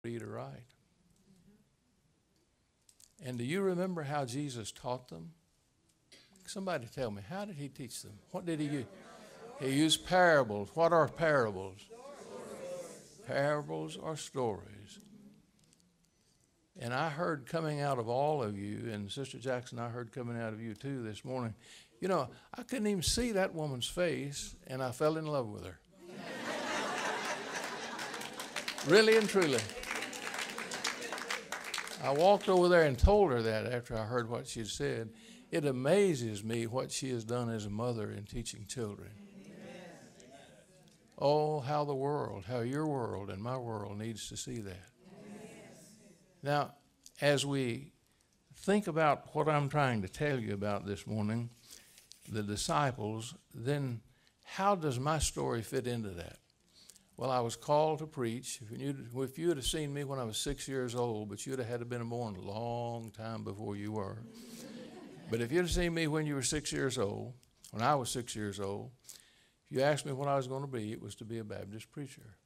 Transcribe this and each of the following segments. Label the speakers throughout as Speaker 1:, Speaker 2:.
Speaker 1: read or write. And do you remember how Jesus taught them? Somebody tell me, how did he teach them? What did he use? He used parables. What are parables? Parables are stories. And I heard coming out of all of you, and Sister Jackson, I heard coming out of you too this morning, you know, I couldn't even see that woman's face, and I fell in love with her. Really and truly. I walked over there and told her that after I heard what she said. It amazes me what she has done as a mother in teaching children. Oh, how the world, how your world and my world needs to see that. Now, as we think about what I'm trying to tell you about this morning, the disciples, then how does my story fit into that? Well, I was called to preach. If you would have seen me when I was 6 years old, but you'd have had to been born a long time before you were. But if you'd have seen me when you were 6 years old, when I was 6 years old, if you asked me what I was going to be, it was to be a Baptist preacher.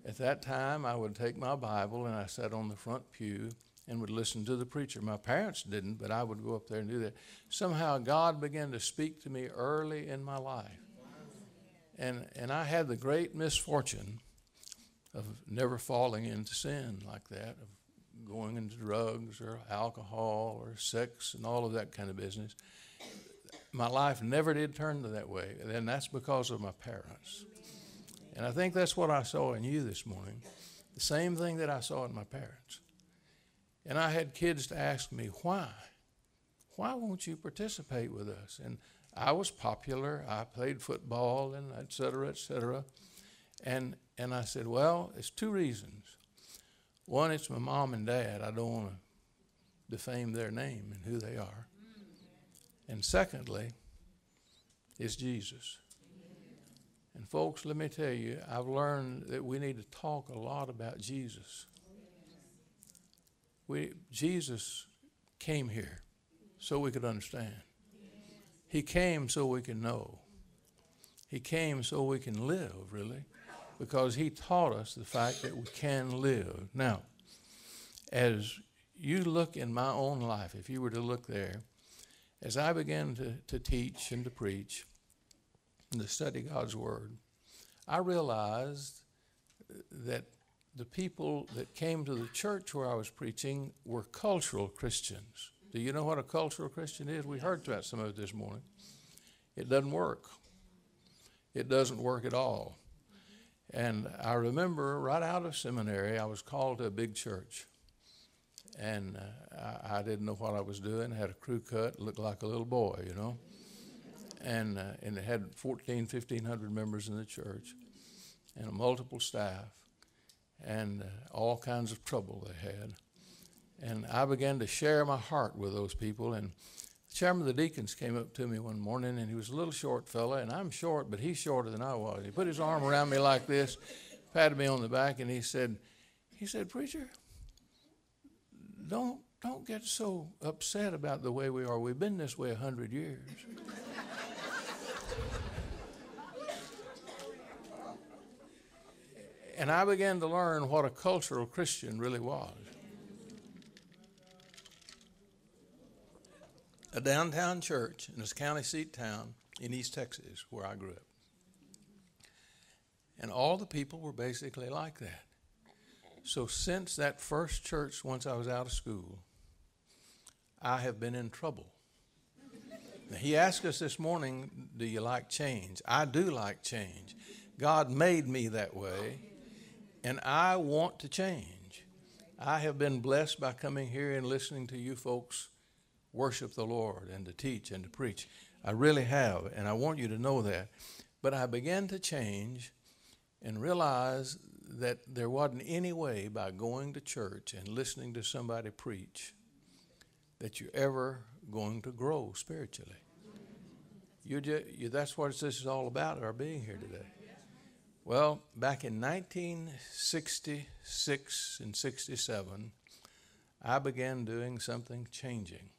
Speaker 1: At that time, I would take my Bible and I sat on the front pew and would listen to the preacher. My parents didn't, but I would go up there and do that. Somehow God began to speak to me early in my life. And I had the great misfortune of never falling into sin like that, of going into drugs or alcohol or sex and all of that kind of business. My life never did turn that way, and that's because of my parents. And I think that's what I saw in you this morning, the same thing that I saw in my parents. And I had kids to ask me, why? Why won't you participate with us? And I was popular. I played football and et cetera, et cetera. And I said, well, it's two reasons. One, it's my mom and dad. I don't want to defame their name and who they are. And secondly, it's Jesus. And folks, let me tell you, I've learned that we need to talk a lot about Jesus. Jesus came here so we could understand. He came so we can know. He came so we can live, really, because he taught us the fact that we can live. Now, as you look in my own life, if you were to look there, as I began to teach and to preach and to study God's Word, I realized that the people that came to the church where I was preaching were cultural Christians. Do you know what a cultural Christian is? We heard about some of it this morning. It doesn't work. It doesn't work at all. And I remember right out of seminary, I was called to a big church. And I didn't know what I was doing. I had a crew cut, looked like a little boy, you know. And it had 1,500 members in the church and a multiple staff and all kinds of trouble they had. And I began to share my heart with those people. And the chairman of the deacons came up to me one morning, and he was a little short fella, and I'm short, but he's shorter than I was. He put his arm around me like this, patted me on the back, and he said, preacher, don't get so upset about the way we are. We've been this way 100 years. And I began to learn what a cultural Christian really was. A downtown church in this county seat town in East Texas, where I grew up. And all the people were basically like that. So since that first church, once I was out of school, I have been in trouble. Now, he asked us this morning, do you like change? I do like change. God made me that way, and I want to change. I have been blessed by coming here and listening to you folks worship the Lord and to teach and to preach. I really have, and I want you to know that. But I began to change and realize that there wasn't any way by going to church and listening to somebody preach that you're ever going to grow spiritually. That's what this is all about, our being here today. Well, back in 1966 and 67, I began doing something changing.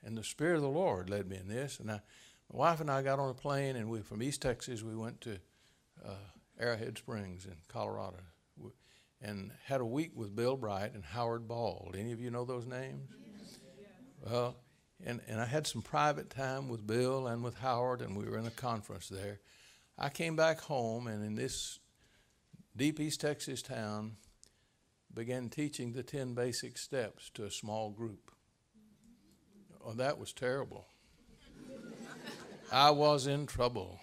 Speaker 1: And the Spirit of the Lord led me in this. And my wife and I got on a plane, and from East Texas, we went to Arrowhead Springs in Colorado. and had a week with Bill Bright and Howard Bald. Any of you know those names? Well, and I had some private time with Bill and with Howard, and we were in a conference there. I came back home, and in this deep East Texas town, began teaching the 10 basic steps to a small group. Oh, that was terrible. I was in trouble.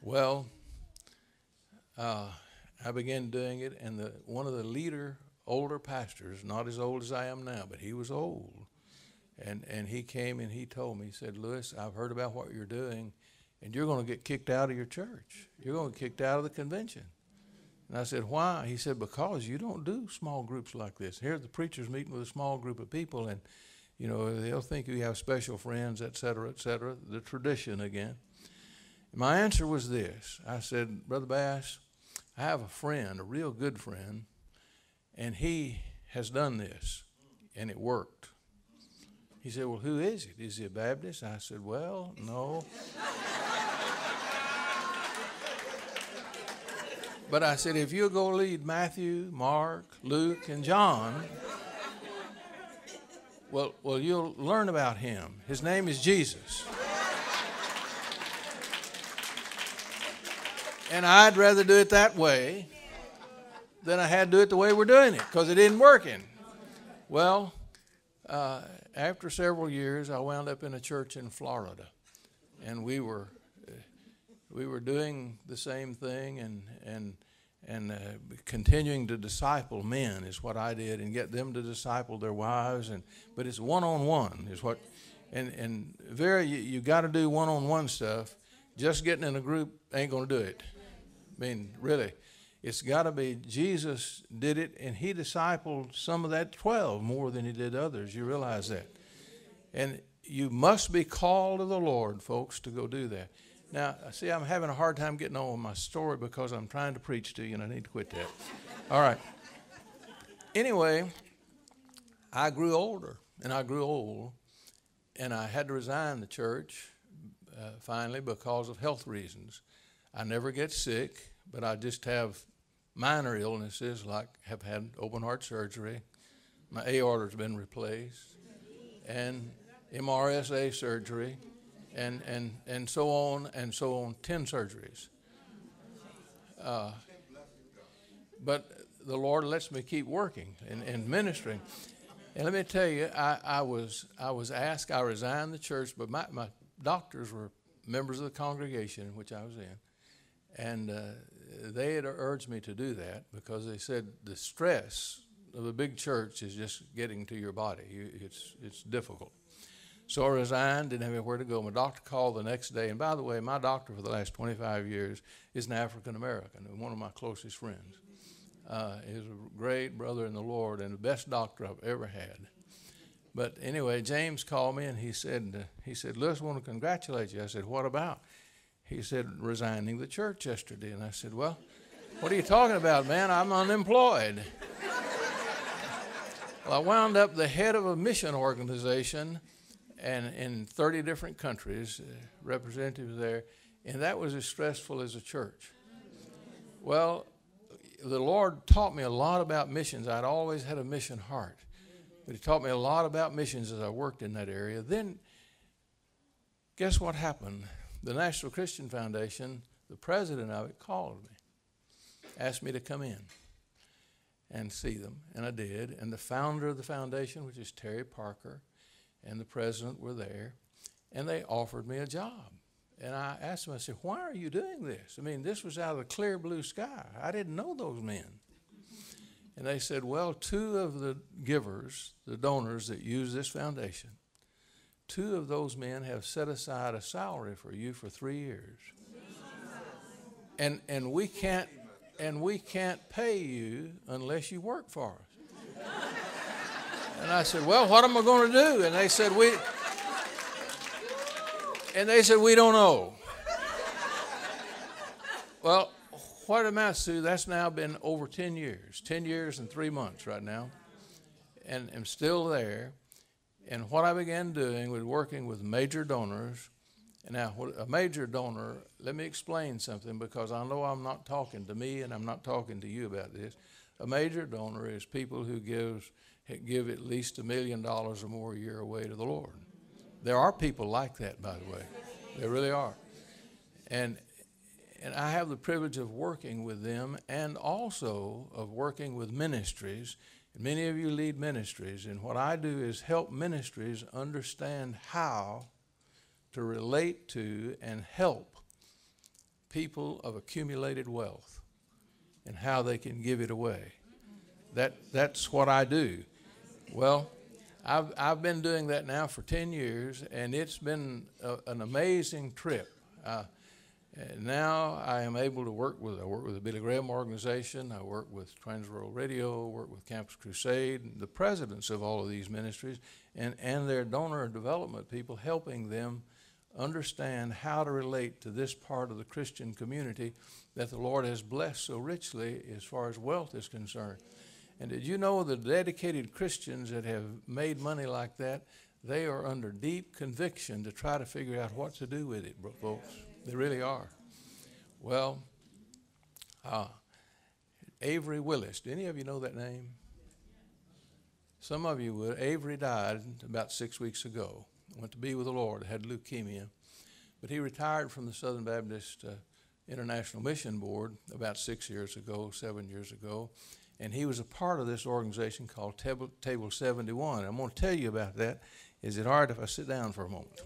Speaker 1: Well, I began doing it, and one of the older pastors, not as old as I am now, but he was old, and he came and he told me, he said, "Lewis, I've heard about what you're doing, and you're going to get kicked out of your church. You're going to get kicked out of the convention." And I said, "Why?" He said, "Because you don't do small groups like this. Here the preacher's meeting with a small group of people, and you know they'll think you have special friends, et cetera, the tradition again." My answer was this. I said, "Brother Bass, I have a friend, a real good friend, and he has done this, and it worked." He said, "Well, who is it? Is he a Baptist?" I said, "Well, no." But I said, "If you'll go lead Matthew, Mark, Luke, and John, well, you'll learn about him. His name is Jesus. And I'd rather do it that way than I had to do it the way we're doing it, because it isn't working." Well, after several years, I wound up in a church in Florida, and we were doing the same thing and continuing to disciple men is what I did, and get them to disciple their wives, but it's one-on-one is what, and you got to do one-on-one stuff. Just getting in a group ain't going to do it. I mean, really, it's got to be, Jesus did it, and he discipled some of that 12 more than he did others. You realize that. And you must be called of the Lord, folks, to go do that. Now, see, I'm having a hard time getting on with my story because I'm trying to preach to you, and I need to quit that. All right. Anyway, I grew older, and I grew old, and I had to resign the church finally because of health reasons. I never get sick, but I just have minor illnesses, like have had open heart surgery. My aorta's been replaced, and MRSA surgery, and so on and so on, 10 surgeries. But the Lord lets me keep working and ministering. And let me tell you, I was asked, I resigned the church, but my doctors were members of the congregation in which I was in. And they had urged me to do that because they said the stress of a big church is just getting to your body. It's difficult. So I resigned, didn't have anywhere to go. My doctor called the next day. And by the way, my doctor for the last 25 years is an African-American, one of my closest friends. He's a great brother in the Lord and the best doctor I've ever had. But anyway, James called me and he said, "Lewis, I want to congratulate you." I said, "What about?" He said, "Resigning the church yesterday." And I said, "Well, what are you talking about, man? I'm unemployed." Well, I wound up the head of a mission organization and in 30 different countries, representatives there, and that was as stressful as a church. Well, the Lord taught me a lot about missions. I'd always had a mission heart, but he taught me a lot about missions as I worked in that area. Then, guess what happened? The National Christian Foundation, the president of it, called me, asked me to come in and see them, and I did. And the founder of the foundation, which is Terry Parker, and the president were there, and they offered me a job. And I asked them, I said, "Why are you doing this? I mean, this was out of the clear blue sky. I didn't know those men." And they said, "Well, 2 of the givers, the donors that use this foundation, 2 of those men have set aside a salary for you for 3 years. And we can't pay you unless you work for us." And I said, "Well, what am I going to do?" And they said, we don't know. Well, what it amounts to, that's now been over 10 years, 10 years and 3 months right now, and I'm still there. And what I began doing was working with major donors Now, a major donor, let me explain something, because I know I'm not talking to me and I'm not talking to you about this. A major donor is people who give at least $1 million or more a year away to the Lord. There are people like that, by the way. There really are. And I have the privilege of working with them, and also of working with ministries. Many of you lead ministries, and what I do is help ministries understand how to relate to and help people of accumulated wealth and how they can give it away. That's what I do. Well, I've been doing that now for 10 years, and it's been an amazing trip. And now I am able to work with the Billy Graham organization, I work with Transworld Radio, work with Campus Crusade, the presidents of all of these ministries, and their donor development people, helping them understand how to relate to this part of the Christian community that the Lord has blessed so richly as far as wealth is concerned. And did you know the dedicated Christians that have made money like that, they are under deep conviction to try to figure out what to do with it, folks. They really are. Well, Avery Willis, do any of you know that name? Some of you would. Avery died about 6 weeks ago. Went to be with the Lord, had leukemia. But he retired from the Southern Baptist International Mission Board about 7 years ago. And he was a part of this organization called Table 71. I'm going to tell you about that. Is it all right if I sit down for a moment?